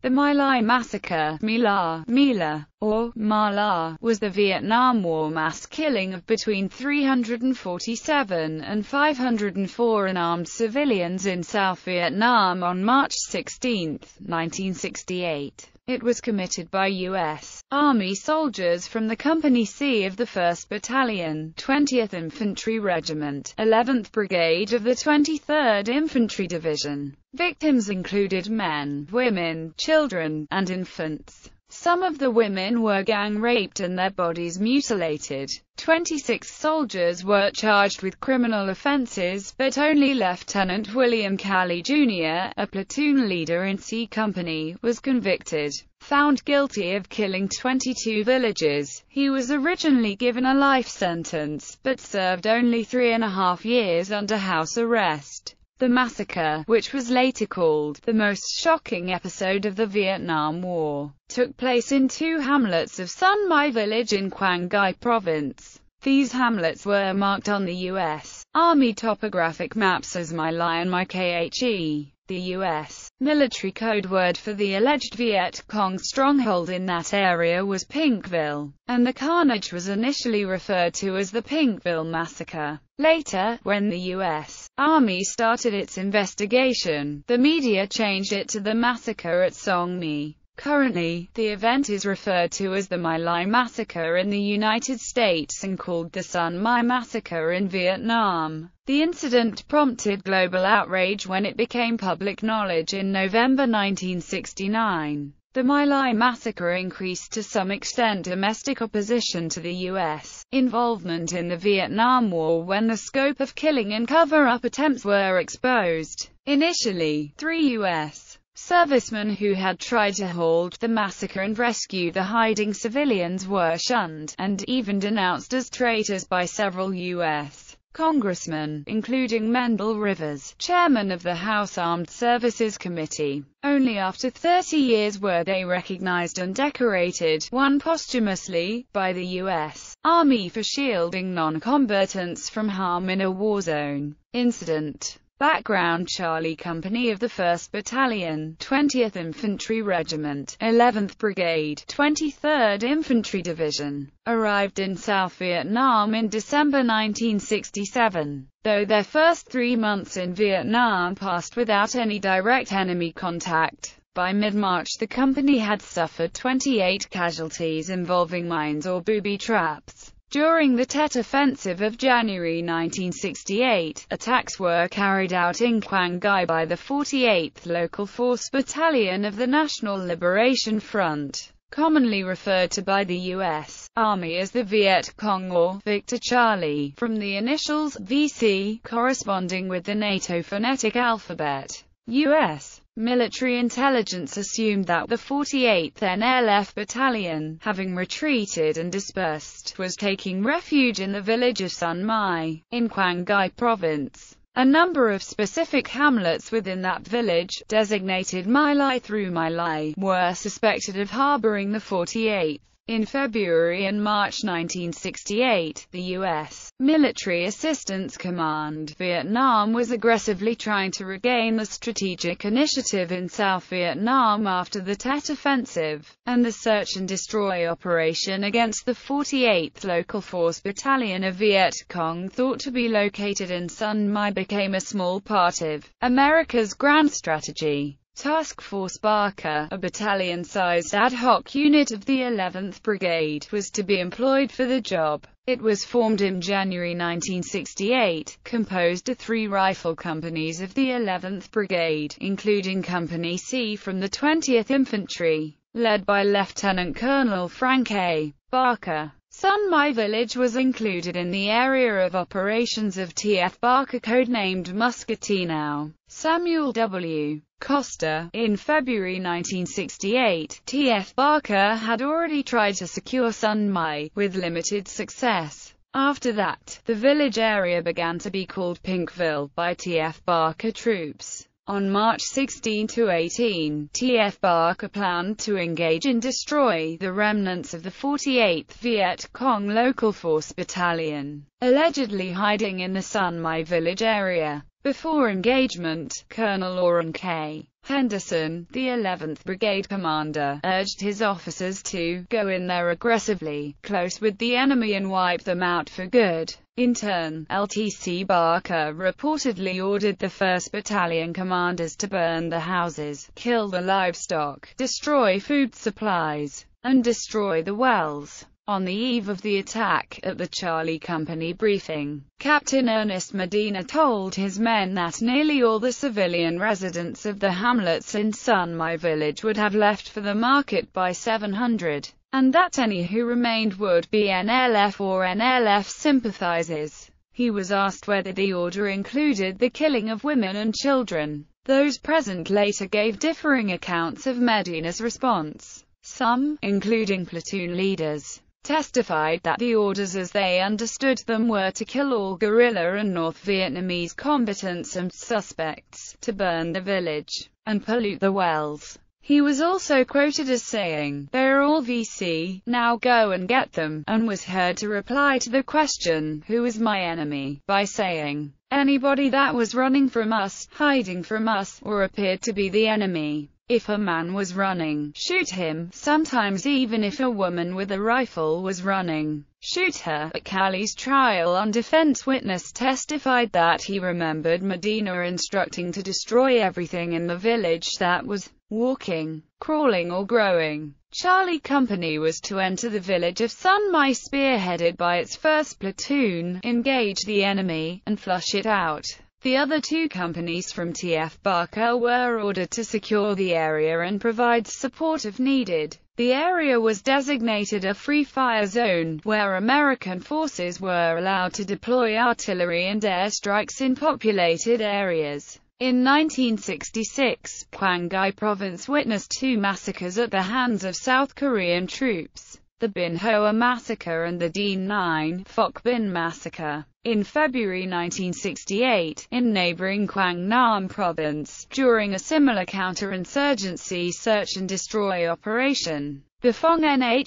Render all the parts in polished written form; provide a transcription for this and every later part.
The My Lai Massacre, mǐİlaɪ, or Ma La, was the Vietnam War mass killing of between 347 and 504 unarmed civilians in South Vietnam on March 16, 1968. It was committed by U.S. Army soldiers from the Company C of the 1st Battalion, 20th Infantry Regiment, 11th Brigade of the 23rd Infantry Division. Victims included men, women, children, and infants. Some of the women were gang-raped and their bodies mutilated. 26 soldiers were charged with criminal offenses, but only Lieutenant William Calley Jr., a platoon leader in C Company, was convicted. Found guilty of killing 22 villagers, he was originally given a life sentence, but served only 3.5 years under house arrest. The massacre, which was later called the most shocking episode of the Vietnam War, took place in 2 hamlets of Sun Mai village in Quang Ngai province. These hamlets were marked on the U.S. Army topographic maps as My Lai and mǐİ́. The U.S. military code word for the alleged Viet Cong stronghold in that area was Pinkville, and the carnage was initially referred to as the Pinkville Massacre. Later, when the U.S. Army started its investigation, the media changed it to the massacre at Song Mi. Currently, the event is referred to as the My Lai Massacre in the United States and called the Sun Mai Massacre in Vietnam. The incident prompted global outrage when it became public knowledge in November 1969. The My Lai Massacre increased to some extent domestic opposition to the U.S. involvement in the Vietnam War when the scope of killing and cover-up attempts were exposed. Initially, 3 U.S. servicemen who had tried to halt the massacre and rescue the hiding civilians were shunned, and even denounced as traitors by several U.S. congressmen, including Mendel Rivers, chairman of the House Armed Services Committee. Only after 30 years were they recognized and decorated, one posthumously, by the U.S. Army for shielding non-combatants from harm in a war zone. Incident. Background: Charlie Company of the 1st Battalion, 20th Infantry Regiment, 11th Brigade, 23rd Infantry Division, arrived in South Vietnam in December 1967. Though their first 3 months in Vietnam passed without any direct enemy contact, by mid-March the company had suffered 28 casualties involving mines or booby traps. During the Tet Offensive of January 1968, attacks were carried out in Quang Ngai by the 48th Local Force Battalion of the National Liberation Front, commonly referred to by the U.S. Army as the Viet Cong or Victor Charlie, from the initials VC, corresponding with the NATO phonetic alphabet. U.S. military intelligence assumed that the 48th NLF Battalion, having retreated and dispersed, was taking refuge in the village of Sun Mai, in Quang Ngai province. A number of specific hamlets within that village, designated My Lai through My Lai, were suspected of harboring the 48th. In February and March 1968, the U.S. Military Assistance Command, Vietnam was aggressively trying to regain the strategic initiative in South Vietnam after the Tet Offensive, and the search and destroy operation against the 48th Local Force Battalion of Viet Cong, thought to be located in Sun Mai, became a small part of America's grand strategy. Task Force Barker, a battalion-sized ad hoc unit of the 11th Brigade, was to be employed for the job. It was formed in January 1968, composed of 3 rifle companies of the 11th Brigade, including Company C from the 20th Infantry, led by Lieutenant Colonel Frank A. Barker. Sun Mai village was included in the area of operations of T.F. Barker, codenamed Muscatino. Samuel W. Costa. In February 1968, T.F. Barker had already tried to secure Sun Mai, with limited success. After that, the village area began to be called Pinkville by T.F. Barker troops. On March 16–18, T.F. Barker planned to engage and destroy the remnants of the 48th Viet Cong Local Force Battalion, allegedly hiding in the Sun Mai village area. Before engagement, Colonel Orrin K. Henderson, the 11th Brigade commander, urged his officers to go in there aggressively, close with the enemy and wipe them out for good. In turn, Lt.C. Barker reportedly ordered the 1st Battalion commanders to burn the houses, kill the livestock, destroy food supplies, and destroy the wells. On the eve of the attack, at the Charlie Company briefing, Captain Ernest Medina told his men that nearly all the civilian residents of the hamlets in Sun My village would have left for the market by 700, and that any who remained would be NLF or NLF sympathizers. He was asked whether the order included the killing of women and children. Those present later gave differing accounts of Medina's response. Some, including platoon leaders, testified that the orders as they understood them were to kill all guerrilla and North Vietnamese combatants and suspects, to burn the village, and pollute the wells. He was also quoted as saying, "They're all VC, now go and get them," and was heard to reply to the question, "Who is my enemy?" by saying, "Anybody that was running from us, hiding from us, or appeared to be the enemy. If a man was running, shoot him, sometimes even if a woman with a rifle was running, shoot her." At Callie's trial on defense, witness testified that he remembered Medina instructing to destroy everything in the village that was walking, crawling or growing. Charlie Company was to enter the village of Sun My spearheaded by its 1st platoon, engage the enemy, and flush it out. The other 2 companies from T.F. Barker were ordered to secure the area and provide support if needed. The area was designated a free-fire zone, where American forces were allowed to deploy artillery and airstrikes in populated areas. In 1966, Quang Province witnessed 2 massacres at the hands of South Korean troops, the Bin Hoa Massacre and the Dien Nine Phoc Bin Massacre. In February 1968, in neighboring Quang Nam Province, during a similar counterinsurgency search-and-destroy operation, the Phong Nhi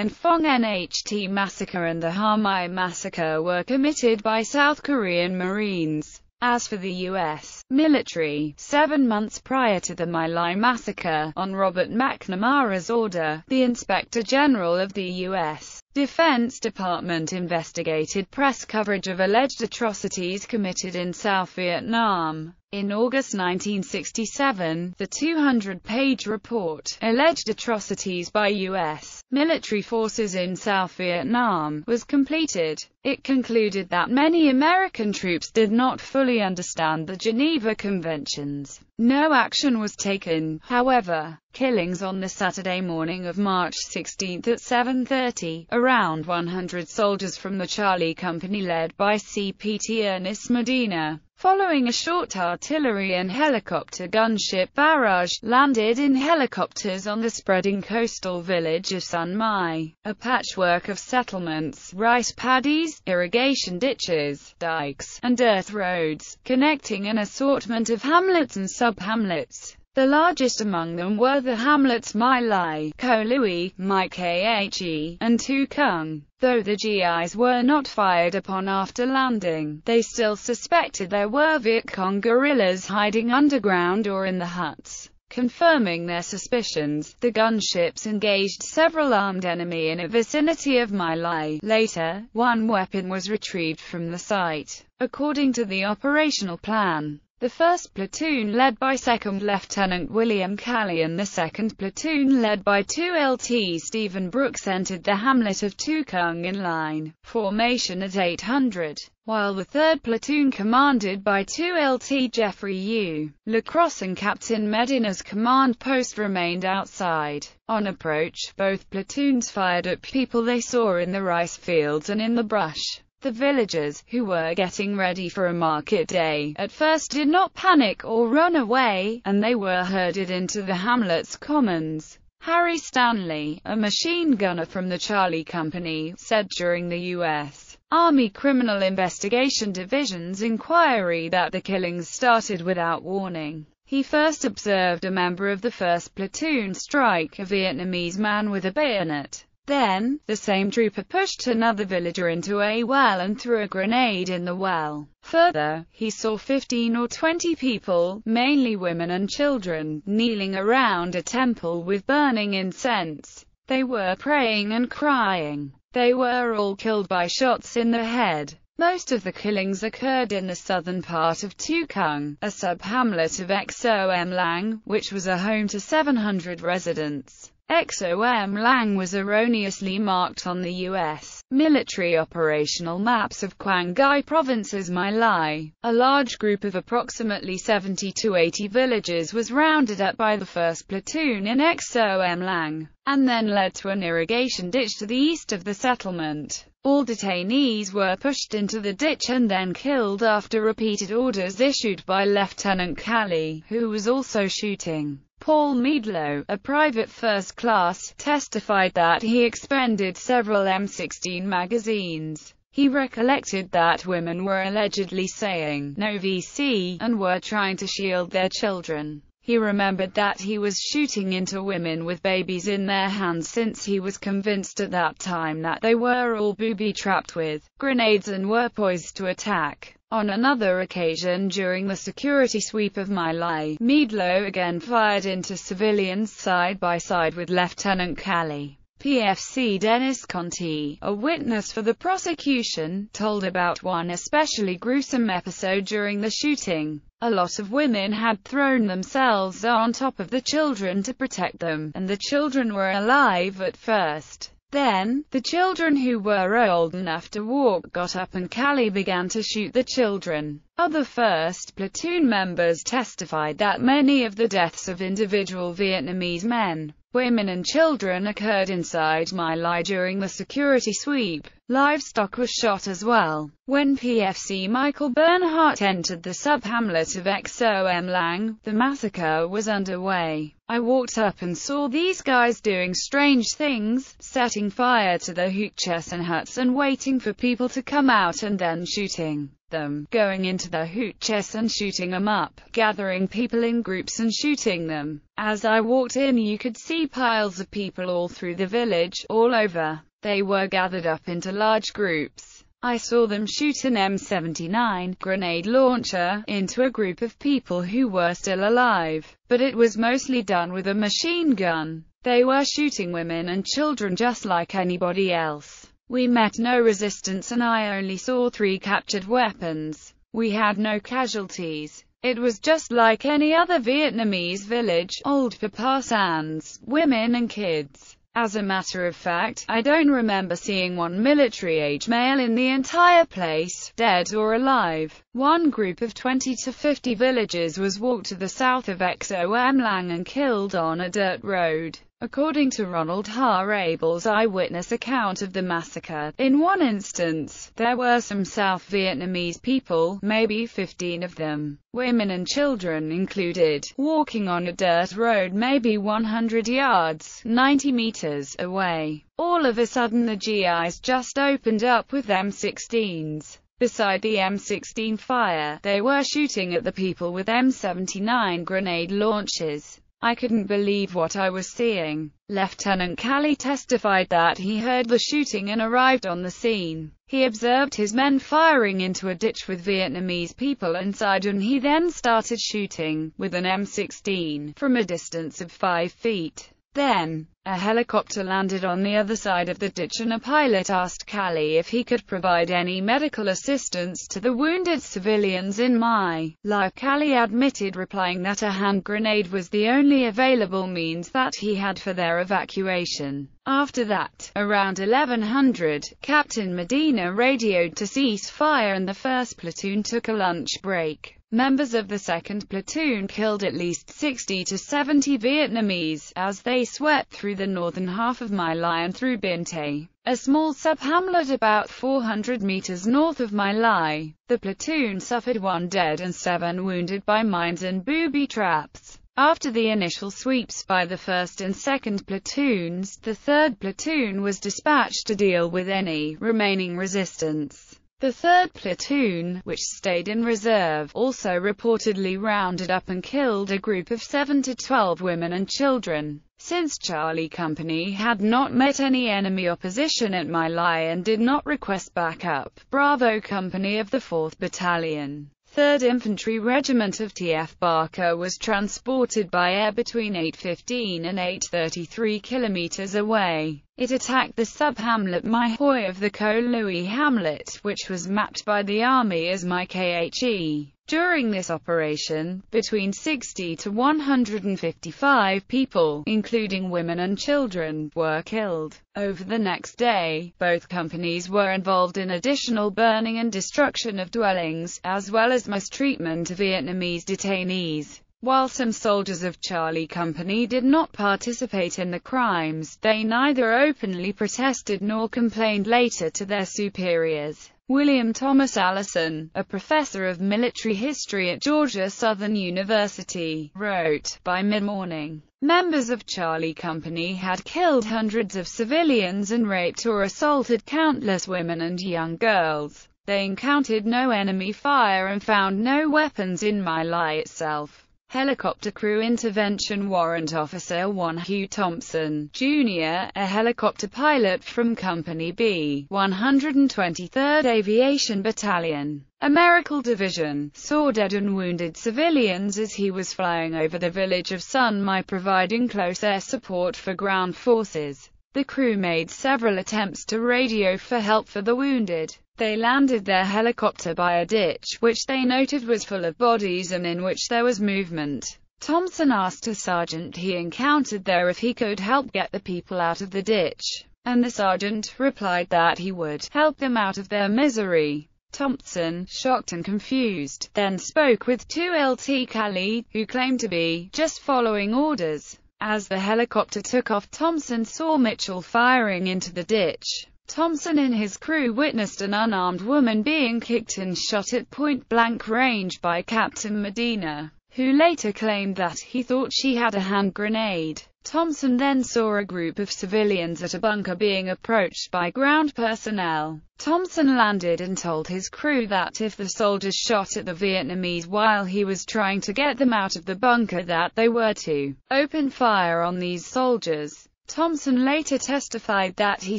and Phong Nht Massacre and the Ha Mai Massacre were committed by South Korean Marines. As for the U.S. military, 7 months prior to the My Lai Massacre, on Robert McNamara's order, the Inspector General of the U.S. Defense Department investigated press coverage of alleged atrocities committed in South Vietnam. In August 1967, the 200-page report, Alleged Atrocities by U.S. Military Forces in South Vietnam, was completed. It concluded that many American troops did not fully understand the Geneva Conventions. No action was taken, however. Killings on the Saturday morning of March 16 at 7:30, around 100 soldiers from the Charlie Company led by CPT Ernest Medina, following a short artillery and helicopter gunship barrage, landed in helicopters on the spreading coastal village of Sun My, a patchwork of settlements, rice paddies, irrigation ditches, dikes, and earth roads, connecting an assortment of hamlets and sub-hamlets. The largest among them were the hamlets My Lai, Ko Lui, My Khe, and Tu Kung. Though the GIs were not fired upon after landing, they still suspected there were Viet Cong guerrillas hiding underground or in the huts. Confirming their suspicions, the gunships engaged several armed enemy in a vicinity of My Lai. Later, one weapon was retrieved from the site. According to the operational plan, the 1st platoon led by 2nd Lieutenant William Calley and the 2nd platoon led by 2LT Stephen Brooks entered the hamlet of Tu Kung in line formation at 800, while the 3rd platoon commanded by 2LT Jeffrey U. Lacrosse and Captain Medina's command post remained outside. On approach, both platoons fired at people they saw in the rice fields and in the brush. The villagers, who were getting ready for a market day, at first did not panic or run away, and they were herded into the hamlet's commons. Harry Stanley, a machine gunner from the Charlie Company, said during the U.S. Army Criminal Investigation Division's inquiry that the killings started without warning. He first observed a member of the 1st platoon strike a Vietnamese man with a bayonet. Then, the same trooper pushed another villager into a well and threw a grenade in the well. Further, he saw 15 or 20 people, mainly women and children, kneeling around a temple with burning incense. They were praying and crying. They were all killed by shots in the head. Most of the killings occurred in the southern part of Tukung, a sub-hamlet of Xom Lang, which was a home to 700 residents. Xom Lang was erroneously marked on the U.S. military operational maps of Qinghai Province as mǐঃ'laɪ. A large group of approximately 70 to 80 villagers was rounded up by the 1st Platoon in Xom Lang, and then led to an irrigation ditch to the east of the settlement. All detainees were pushed into the ditch and then killed after repeated orders issued by Lieutenant Kali, who was also shooting. Paul Meadlow, a private first class, testified that he expended several M16 magazines. He recollected that women were allegedly saying "no VC" and were trying to shield their children. He remembered that he was shooting into women with babies in their hands since he was convinced at that time that they were all booby-trapped with grenades and were poised to attack. On another occasion during the security sweep of mǐঃ'laɪ, Meadlow again fired into civilians side by side with Lieutenant Kali. PFC Dennis Conti, a witness for the prosecution, told about one especially gruesome episode during the shooting. A lot of women had thrown themselves on top of the children to protect them, and the children were alive at first. Then, the children who were old enough to walk got up and Kali began to shoot the children. Other 1st Platoon members testified that many of the deaths of individual Vietnamese men, women and children occurred inside mǐঃ'laɪ during the security sweep. Livestock was shot as well. When PFC Michael Bernhardt entered the sub-hamlet of Xom Lang, the massacre was underway. I walked up and saw these guys doing strange things, setting fire to the hutches and huts and waiting for people to come out and then shooting them, going into the hutches and shooting them up, gathering people in groups and shooting them. As I walked in you could see piles of people all through the village, all over. They were gathered up into large groups. I saw them shoot an M79 grenade launcher into a group of people who were still alive, but it was mostly done with a machine gun. They were shooting women and children just like anybody else. We met no resistance and I only saw 3 captured weapons. We had no casualties. It was just like any other Vietnamese village, old papassans, women and kids. As a matter of fact, I don't remember seeing one military-age male in the entire place, dead or alive. One group of 20 to 50 villagers was walked to the south of Xom Lang and killed on a dirt road. According to Ronald Abel's eyewitness account of the massacre, in one instance, there were some South Vietnamese people, maybe 15 of them, women and children included, walking on a dirt road maybe 100 yards, 90 meters, away. All of a sudden the GIs just opened up with M16s. Beside the M16 fire, they were shooting at the people with M79 grenade launchers. I couldn't believe what I was seeing. Lieutenant Kali testified that he heard the shooting and arrived on the scene. He observed his men firing into a ditch with Vietnamese people inside and he then started shooting, with an M16, from a distance of 5 feet. Then, a helicopter landed on the other side of the ditch and a pilot asked Kali if he could provide any medical assistance to the wounded civilians in mǐঃ'laɪ. Kali admitted, replying that a hand grenade was the only available means that he had for their evacuation. After that, around 1100, Captain Medina radioed to cease fire and the 1st Platoon took a lunch break. Members of the 2nd Platoon killed at least 60 to 70 Vietnamese, as they swept through the northern half of mǐঃ'laɪ and through Binh Tay, a small sub-hamlet about 400 meters north of mǐঃ'laɪ. The platoon suffered 1 dead and 7 wounded by mines and booby traps. After the initial sweeps by the 1st and 2nd Platoons, the 3rd Platoon was dispatched to deal with any remaining resistance. The 3rd Platoon, which stayed in reserve, also reportedly rounded up and killed a group of 7 to 12 women and children. Since Charlie Company had not met any enemy opposition at My Lai and did not request backup, Bravo Company of the 4th Battalion, 3rd Infantry Regiment of T.F. Barker was transported by air between 8:15 and 8:33 kilometers away. It attacked the sub-hamlet Mai Hoi of the Ko Lui hamlet, which was mapped by the Army as Mai Khe. During this operation, between 60 to 155 people, including women and children, were killed. Over the next day, both companies were involved in additional burning and destruction of dwellings, as well as mistreatment of Vietnamese detainees. While some soldiers of Charlie Company did not participate in the crimes, they neither openly protested nor complained later to their superiors. William Thomas Allison, a professor of military history at Georgia Southern University, wrote, "By mid-morning, members of Charlie Company had killed hundreds of civilians and raped or assaulted countless women and young girls. They encountered no enemy fire and found no weapons in My Lai itself." Helicopter Crew Intervention Warrant Officer Won Hugh Thompson, Jr., a helicopter pilot from Company B, 123rd Aviation Battalion, American Division, saw dead and wounded civilians as he was flying over the village of Sun Mai providing close air support for ground forces. The crew made several attempts to radio for help for the wounded. They landed their helicopter by a ditch, which they noted was full of bodies and in which there was movement. Thompson asked a sergeant he encountered there if he could help get the people out of the ditch, and the sergeant replied that he would help them out of their misery. Thompson, shocked and confused, then spoke with 2 literally, who claimed to be just following orders. As the helicopter took off, Thompson saw Mitchell firing into the ditch. Thompson and his crew witnessed an unarmed woman being kicked and shot at point-blank range by Captain Medina, who later claimed that he thought she had a hand grenade. Thompson then saw a group of civilians at a bunker being approached by ground personnel. Thompson landed and told his crew that if the soldiers shot at the Vietnamese while he was trying to get them out of the bunker, that they were to open fire on these soldiers. Thompson later testified that he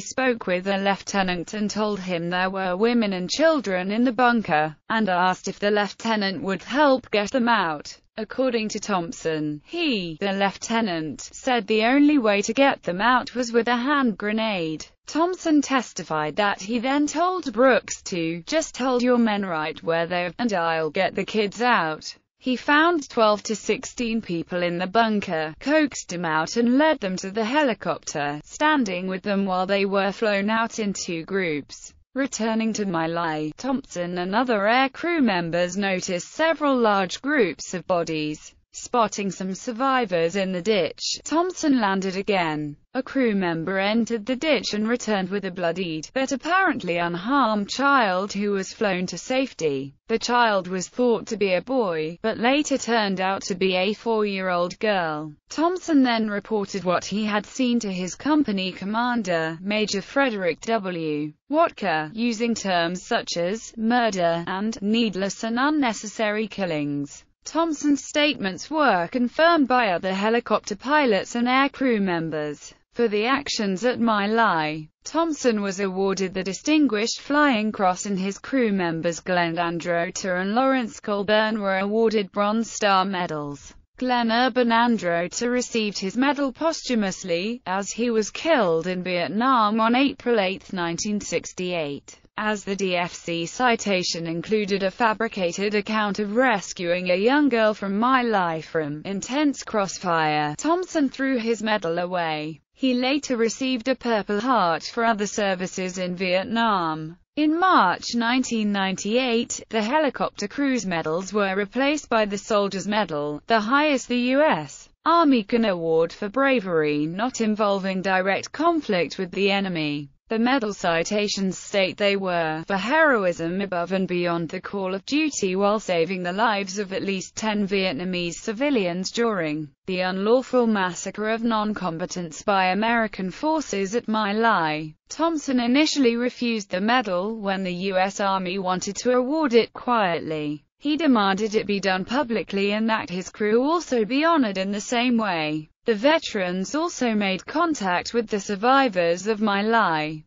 spoke with a lieutenant and told him there were women and children in the bunker, and asked if the lieutenant would help get them out. According to Thompson, the lieutenant, said the only way to get them out was with a hand grenade. Thompson testified that he then told Brooks to just hold your men right where they are, and I'll get the kids out. He found 12 to 16 people in the bunker, coaxed them out and led them to the helicopter, standing with them while they were flown out in 2 groups. Returning to My Lai, Thompson and other air crew members noticed several large groups of bodies. Spotting some survivors in the ditch, Thompson landed again. A crew member entered the ditch and returned with a bloodied, but apparently unharmed child who was flown to safety. The child was thought to be a boy, but later turned out to be a 4-year-old girl. Thompson then reported what he had seen to his company commander, Major Frederick W. Watka, using terms such as murder and needless and unnecessary killings. Thompson's statements were confirmed by other helicopter pilots and air crew members. For the actions at My Lai, Thompson was awarded the Distinguished Flying Cross and his crew members Glenn Androta and Lawrence Colburn were awarded Bronze Star medals. Glenn Urban Androta received his medal posthumously, as he was killed in Vietnam on April 8, 1968. As the DFC citation included a fabricated account of rescuing a young girl from My Lai from intense crossfire, Thompson threw his medal away. He later received a Purple Heart for other services in Vietnam. In March 1998, the helicopter crew's medals were replaced by the Soldier's Medal, the highest the U.S. Army can award for bravery not involving direct conflict with the enemy. The medal citations state they were for heroism above and beyond the call of duty while saving the lives of at least 10 Vietnamese civilians during the unlawful massacre of non-combatants by American forces at My Lai. Thompson initially refused the medal when the U.S. Army wanted to award it quietly. He demanded it be done publicly and that his crew also be honored in the same way. The veterans also made contact with the survivors of My Lai.